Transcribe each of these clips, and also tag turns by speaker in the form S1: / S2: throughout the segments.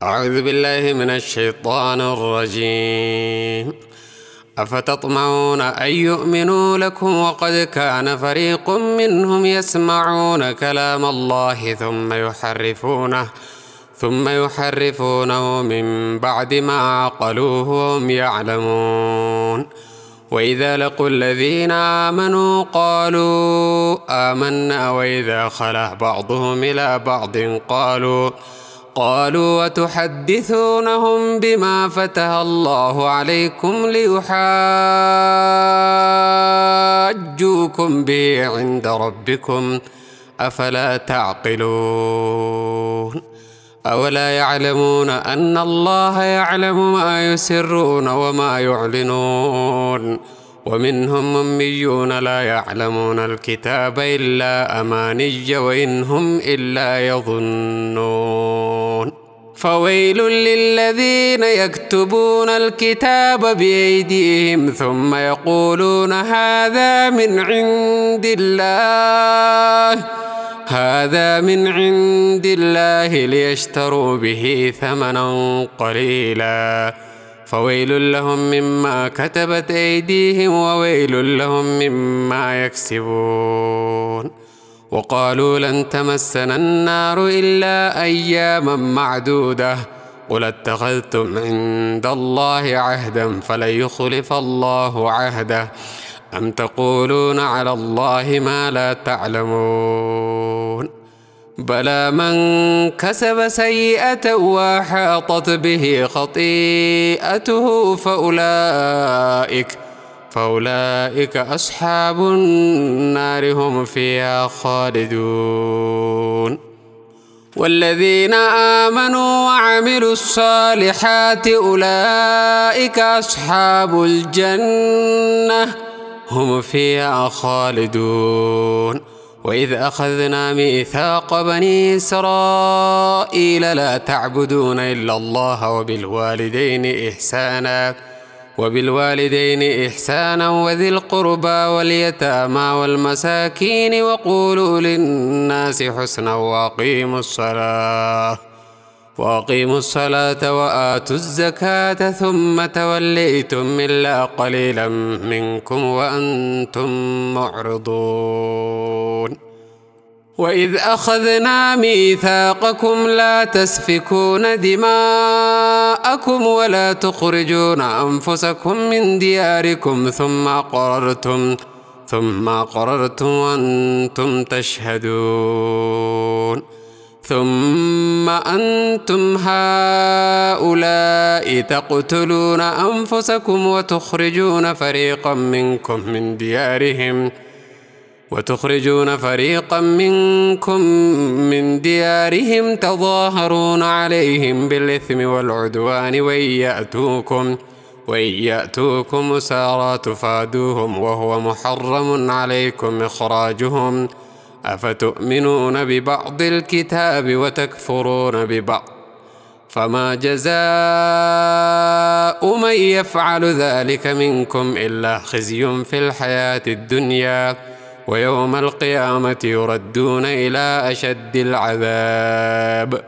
S1: أعوذ بالله من الشيطان الرجيم. أفتطمعون أن يؤمنوا لكم وقد كان فريق منهم يسمعون كلام الله ثم يحرفونه من بعد ما عقلوه وهم يعلمون. وإذا لقوا الذين آمنوا قالوا آمنا وإذا خلا بعضهم إلى بعض قالوا وتحدثونهم بما فتح الله عليكم ليحاجوكم به عند ربكم أفلا تعقلون. أولا يعلمون أن الله يعلم ما يسرون وما يعلنون. ومنهم أميون لا يعلمون الكتاب إلا أماني وإن هم إلا يظنون. فويل للذين يكتبون الكتاب بأيديهم ثم يقولون هذا من عند الله ليشتروا به ثمنا قليلا فويل لهم مما كتبت أيديهم وويل لهم مما يكسبون. وقالوا لن تمسنا النار إلا أياما معدودة قل اتخذتم عند الله عهدا فلن يخلف الله عهده أم تقولون على الله ما لا تعلمون. بلى من كسب سيئة وأحاطت به خطيئته فأولئك أصحاب النار هم فيها خالدون. والذين آمنوا وعملوا الصالحات أولئك أصحاب الجنة هم فيها خالدون. وإذ أخذنا ميثاق بني إسرائيل لا تعبدون إلا الله وبالوالدين إحسانا وذي القربى واليتامى والمساكين وقولوا للناس حسنا وأقيموا الصلاة وآتوا الزكاة ثم توليتم إلا قليلا منكم وأنتم معرضون. وإذ أخذنا ميثاقكم لا تسفكون دماءكم ولا تخرجون أنفسكم من دياركم ثم أقررتم وأنتم تشهدون. ثم أنتم هؤلاء تقتلون أنفسكم وتخرجون فريقا منكم من ديارهم تظاهرون عليهم بالإثم والعدوان وإن يأتوكم أسارى تفادوهم وهو محرم عليكم إخراجهم أفتؤمنون ببعض الكتاب وتكفرون ببعض فما جزاء من يفعل ذلك منكم إلا خزي في الحياة الدنيا ويوم القيامة يردون إلى أشد العذاب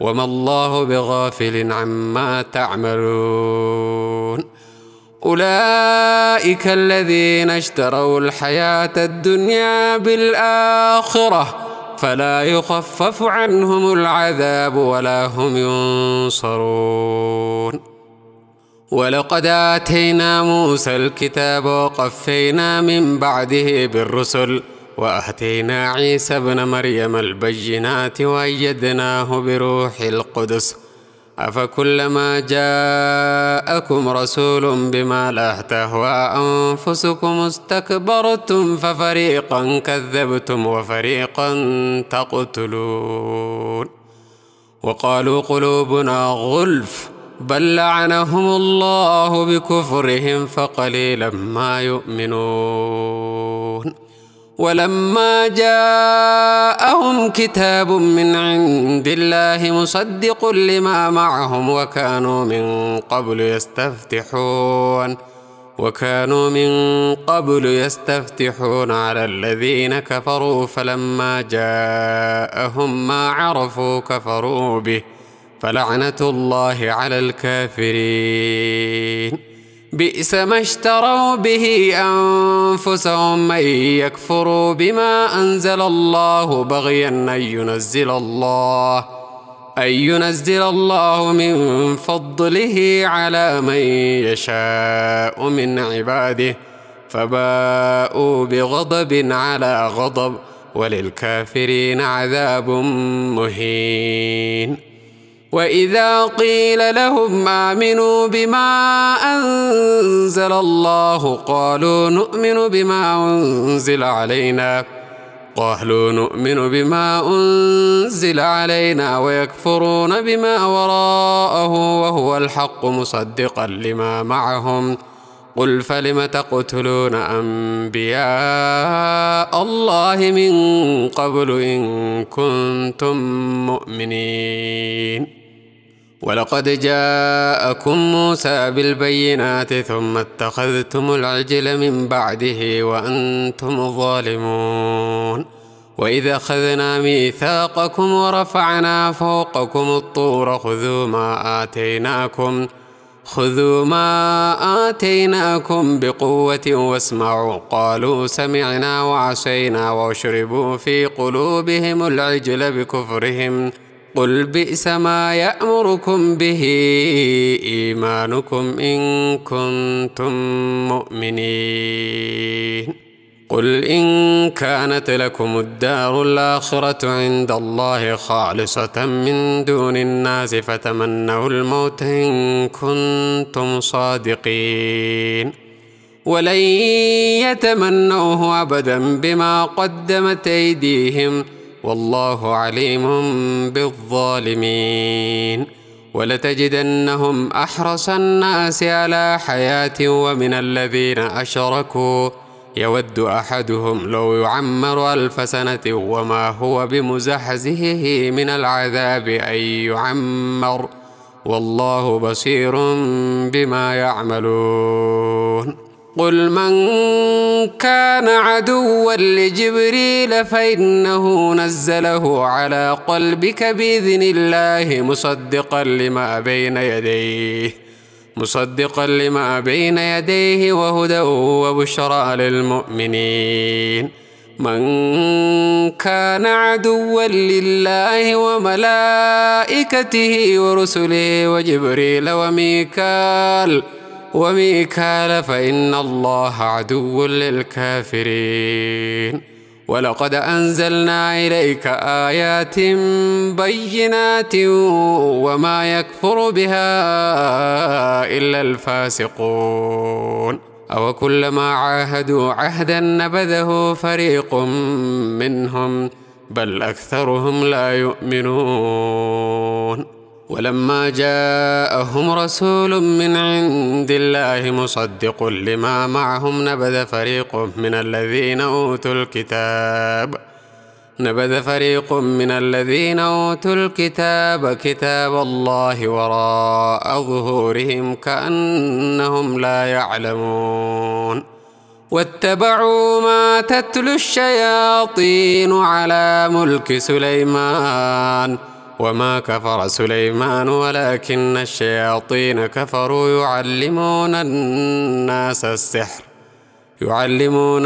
S1: وما الله بغافل عما تعملون. أولئك الذين اشتروا الحياة الدنيا بالآخرة فلا يخفف عنهم العذاب ولا هم ينصرون. ولقد آتينا موسى الكتاب وقفينا من بعده بالرسل وآتينا عيسى ابن مريم البينات وأيدناه بروح القدس أفكلما جاءكم رسول بما لا تهوى أنفسكم استكبرتم ففريقا كذبتم وفريقا تقتلون. وقالوا قلوبنا غلف بل لعنهم الله بكفرهم فقليلا ما يؤمنون. ولما جاءهم كتاب من عند الله مصدق لما معهم وكانوا من قبل يستفتحون على الذين كفروا فلما جاءهم ما عرفوا كفروا به فلعنة الله على الكافرين. بئس ما اشتروا به أنفسهم أن يكفروا بما أنزل الله بغيا أن ينزل الله من فضله على من يشاء من عباده، فباءوا بغضب على غضب، وللكافرين عذاب مهين. وإذا قيل لهم آمنوا بما أنزل الله قالوا نؤمن بما أنزل علينا ويكفرون بما وراءه وهو الحق مصدقا لما معهم. قل فلم تقتلون أنبياء الله من قبل إن كنتم مؤمنين. ولقد جاءكم موسى بالبينات ثم اتخذتم العجل من بعده وأنتم ظالمون. وإذا أخذنا ميثاقكم ورفعنا فوقكم الطور خذوا ما آتيناكم بقوة واسمعوا. قالوا سمعنا وعصينا واشربوا في قلوبهم العجل بكفرهم. قل بئس ما يأمركم به إيمانكم إن كنتم مؤمنين. قل إن كانت لكم الدار الآخرة عند الله خالصة من دون الناس فتمنوا الموت إن كنتم صادقين، ولن يتمنوه أبدا بما قدمت أيديهم والله عليم بالظالمين. ولتجدنهم أحرص الناس على حياة ومن الذين أشركوا يود أحدهم لو يعمر 1000 سنة وما هو بمزحزحه من العذاب أن يعمر والله بصير بما يعملون. قل من كان عدوا لجبريل فإنه نزله على قلبك بإذن الله مصدقا لما بين يديه وهدى وبشرى للمؤمنين. من كان عدوا لله وملائكته ورسله وجبريل وميكال فإن الله عدو للكافرين. ولقد أنزلنا إليك آيات بينات وما يكفر بها إلا الفاسقون. أوكلما عاهدوا عهدا نبذه فريق منهم بل أكثرهم لا يؤمنون. ولما جاءهم رسول من عند الله مصدق لما معهم نبذ فريق من الذين أوتوا الكتاب كتاب الله وراء ظهورهم كأنهم لا يعلمون. واتبعوا ما تتلو الشياطين على ملك سليمان وما كفر سليمان ولكن الشياطين كفروا يعلمون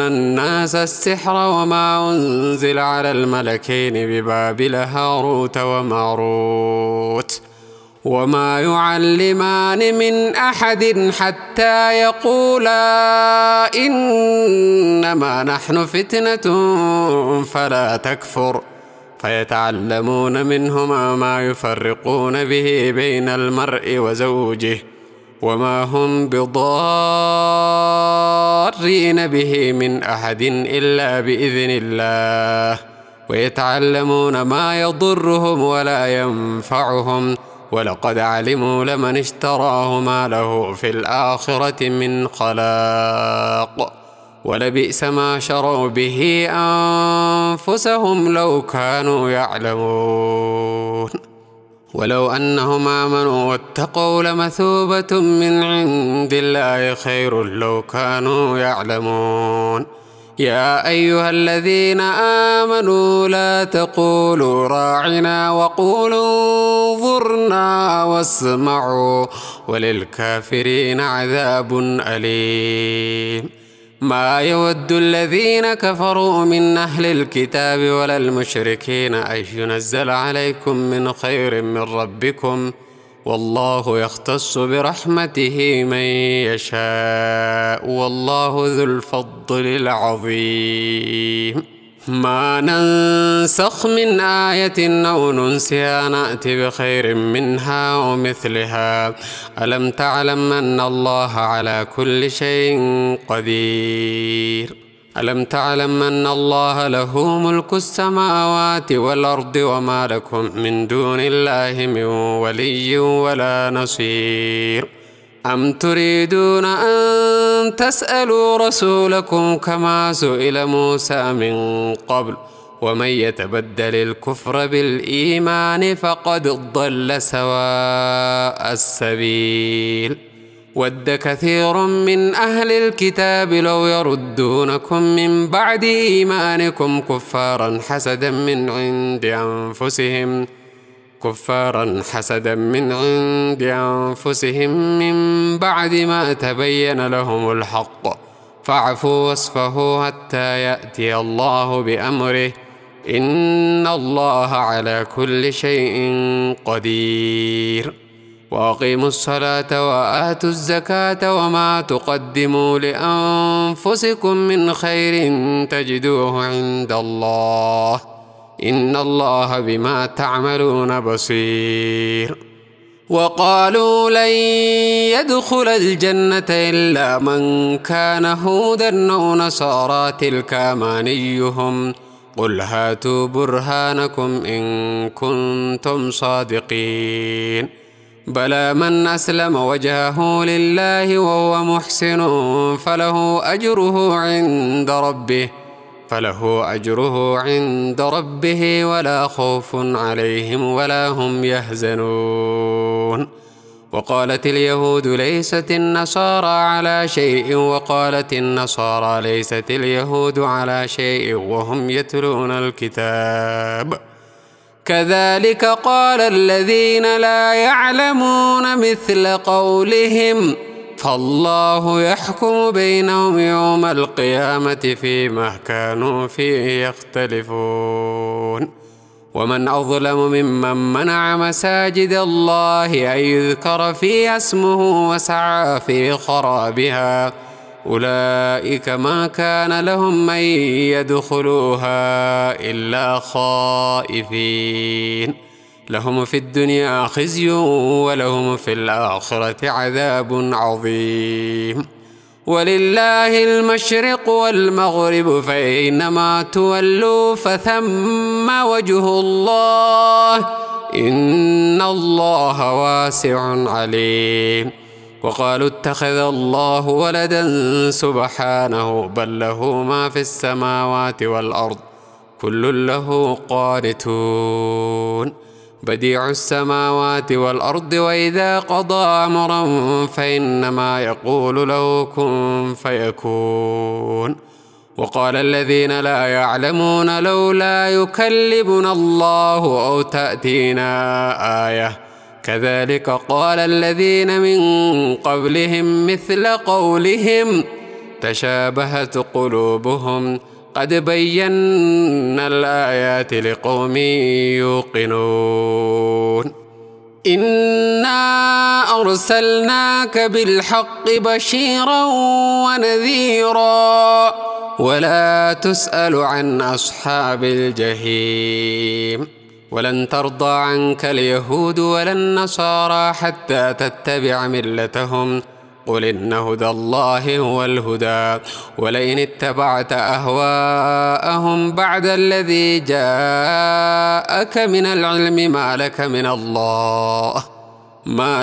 S1: الناس السحر وما أنزل على الملكين ببابل هاروت وماروت وما يعلمان من أحد حتى يقولا إنما نحن فتنة فلا تكفر فيتعلمون منهما ما يفرقون به بين المرء وزوجه وما هم بضارين به من أحد إلا بإذن الله ويتعلمون ما يضرهم ولا ينفعهم ولقد علموا لمن اشتراه ما له في الآخرة من خلاق ولبئس ما شروا به أنفسهم لو كانوا يعلمون. ولو أنهم آمنوا واتقوا لمثوبة من عند الله خير لو كانوا يعلمون. يا أيها الذين آمنوا لا تقولوا راعنا وقولوا انظرنا واسمعوا وللكافرين عذاب أليم. ما يود الذين كفروا من أهل الكتاب ولا المشركين أن ينزل عليكم من خير من ربكم والله يختص برحمته من يشاء والله ذو الفضل العظيم. ما ننسخ من آية أو ننسها نأتي بخير منها ومثلها. ألم تعلم أن الله على كل شيء قدير. ألم تعلم أن الله له ملك السماوات والأرض وما لكم من دون الله من ولي ولا نصير. أم تريدون أن تسألوا رسولكم كما سئل موسى من قبل ومن يتبدل الكفر بالإيمان فقد ضل سواء السبيل. ود كثير من أهل الكتاب لو يردونكم من بعد إيمانكم كفارا حسدا من عند أنفسهم من بعد ما تبين لهم الحق فاعفوا واصفحوا حتى يأتي الله بأمره إن الله على كل شيء قدير. وأقيموا الصلاة وآتوا الزكاة وما تقدموا لأنفسكم من خير تجدوه عند الله إن الله بما تعملون بصير. وقالوا لن يدخل الجنة إلا من كان هودا أو نصارى تلك أمانيهم قل هاتوا برهانكم إن كنتم صادقين. بلى من أسلم وجهه لله وهو محسن فله أجره عند ربه ولا خوف عليهم ولا هم يحزنون. وقالت اليهود ليست النصارى على شيء وقالت النصارى ليست اليهود على شيء وهم يتلون الكتاب كذلك قال الذين لا يعلمون مثل قولهم فالله يحكم بينهم يوم القيامة فيما كانوا فيه يختلفون. ومن أظلم ممن منع مساجد الله أن يذكر فيها اسمه وسعى في خرابها أولئك ما كان لهم أن يدخلوها إلا خائفين لهم في الدنيا خزي ولهم في الآخرة عذاب عظيم. ولله المشرق والمغرب فأينما تولوا فثم وجه الله إن الله واسع عليم. وقالوا اتخذ الله ولدا سبحانه بل له ما في السماوات والأرض كل له قانتون. بديع السماوات والأرض وإذا قضى أمرا فإنما يقول له كن فيكون. وقال الذين لا يعلمون لولا يكلمنا الله أو تأتينا آية كذلك قال الذين من قبلهم مثل قولهم تشابهت قلوبهم قد بينا الآيات لقوم يوقنون. إنا أرسلناك بالحق بشيرا ونذيرا ولا تسأل عن أصحاب الجحيم. ولن ترضى عنك اليهود ولا النصارى حتى تتبع ملتهم قل إن هدى الله هو الهدى ولئن اتبعت أهواءهم بعد الذي جاءك من العلم ما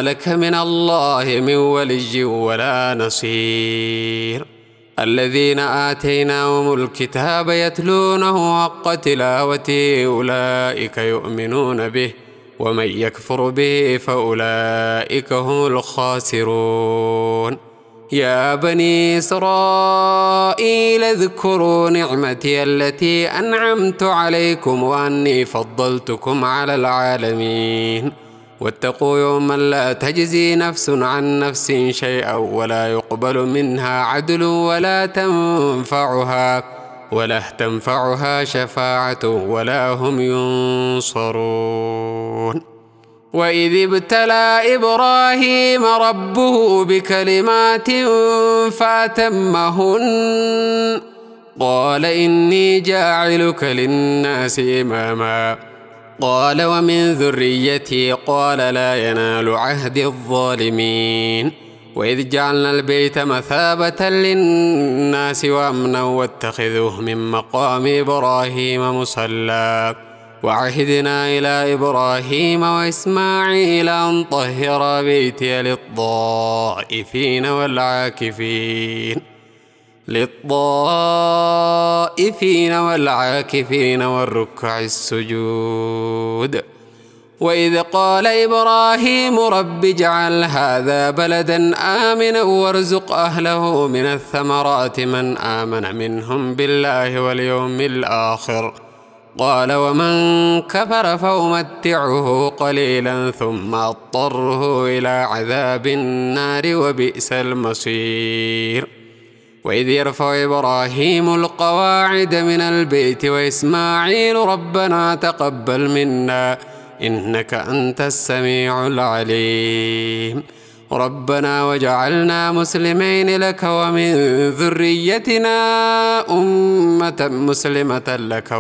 S1: لك من الله من ولي ولا نصير. الذين آتيناهم الكتاب يتلونه حق تلاوته أولئك يؤمنون به ومن يكفر به فأولئك هم الخاسرون. يا بني إسرائيل اذكروا نعمتي التي أنعمت عليكم وأني فضلتكم على العالمين واتقوا يوما لا تجزي نفس عن نفس شيئا ولا يقبل منها عدل ولا تنفعها شفاعة ولا هم ينصرون. وإذ ابتلى إبراهيم ربه بكلمات فأتمهن قال إني جاعلك للناس إماما قال ومن ذريتي قال لا ينال عهد الظالمين. وإذ جعلنا البيت مثابة للناس وأمنا واتخذوه من مقام إبراهيم مصلى وعهدنا إلى إبراهيم وإسماعيل أن طهر بيتي للطائفين والركع السجود. وإذ قال إبراهيم رب اجعل هذا بلدا آمنا وارزق أهله من الثمرات من آمن منهم بالله واليوم الآخر قال ومن كفر فأمتعه قليلا ثم أضطره إلى عذاب النار وبئس المصير. وإذ يرفع إبراهيم القواعد من البيت وإسماعيل ربنا تقبل منا إنك أنت السميع العليم ربنا وجعلنا مسلمين لك ومن ذريتنا أمة مسلمة لك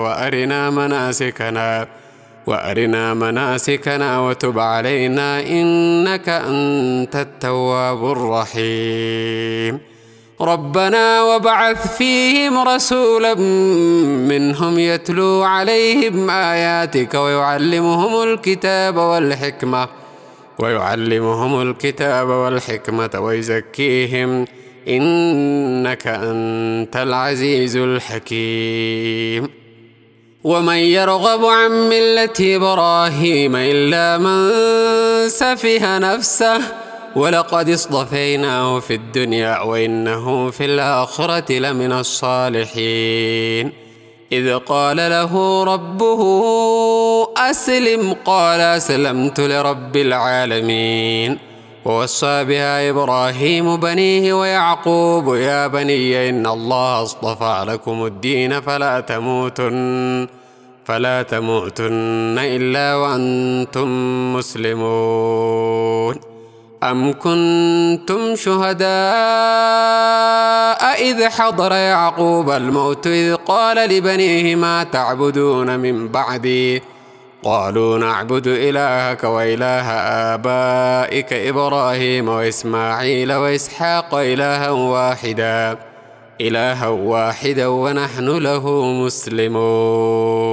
S1: وأرنا مناسكنا وتب علينا إنك أنت التواب الرحيم. ربنا وابعث فيهم رسولا منهم يتلو عليهم آياتك ويعلمهم الكتاب والحكمة ويزكيهم إنك أنت العزيز الحكيم. ومن يرغب عن ملة إبراهيم إلا من سفه نفسه ولقد اصطفيناه في الدنيا وإنه في الآخرة لمن الصالحين. إذ قال له ربه أسلم قال أسلمت لرب العالمين. ووصى بها إبراهيم بنيه ويعقوب يا بني إن الله اصطفى لكم الدين فلا تموتن إلا وأنتم مسلمون. أم كنتم شهداء إذ حضر يعقوب الموت إذ قال لبنيه ما تعبدون من بعدي قالوا نعبد إلهك وإله آبائك إبراهيم وإسماعيل وإسحاق إلها واحدا ونحن له مسلمون.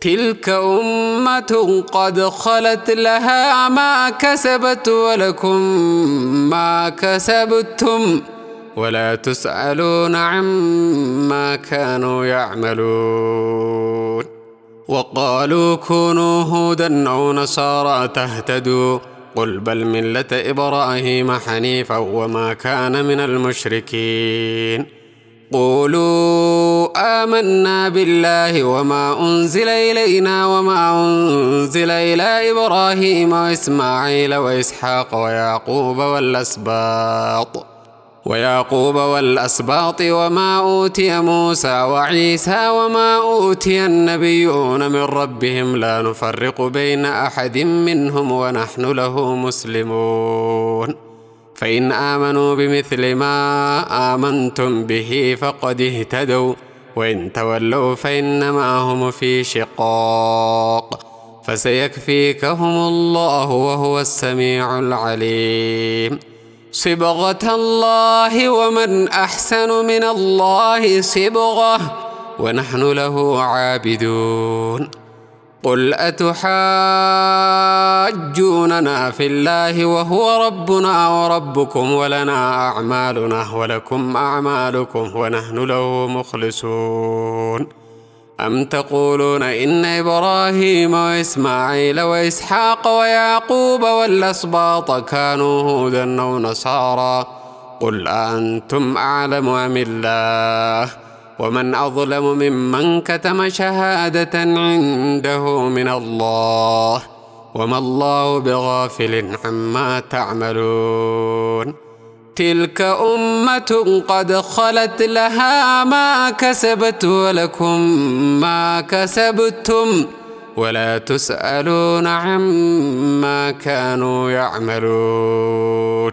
S1: تلك أمة قد خلت لها ما كسبت ولكم ما كسبتم ولا تسألون عما كانوا يعملون. وقالوا كونوا هودا أو نصارى تهتدوا قل بل ملة إبراهيم حنيفا وما كان من المشركين. قولوا آمنا بالله وما أنزل إلينا وما أنزل إلى إبراهيم وإسماعيل وإسحاق ويعقوب والأسباط وما أوتي موسى وعيسى وما أوتي النبيون من ربهم لا نفرق بين أحد منهم ونحن له مسلمون. فإن آمنوا بمثل ما آمنتم به فقد اهتدوا وإن تولوا فإنما هم في شقاق فسيكفيكهم الله وهو السميع العليم. صبغة الله ومن أحسن من الله صبغة ونحن له عابدون. قل أتحاجوننا في الله وهو ربنا وربكم ولنا أعمالنا ولكم أعمالكم ونحن له مخلصون. أم تقولون إن إبراهيم وإسماعيل وإسحاق ويعقوب والأسباط كانوا هودا أو نصارى قل أأنتم أعلم أم الله ومن أظلم ممن كتم شهادة عنده من الله وما الله بغافل عما تعملون تلك أمة قد خلت لها ما كسبت ولكم ما كسبتم ولا تسألون عما كانوا يعملون.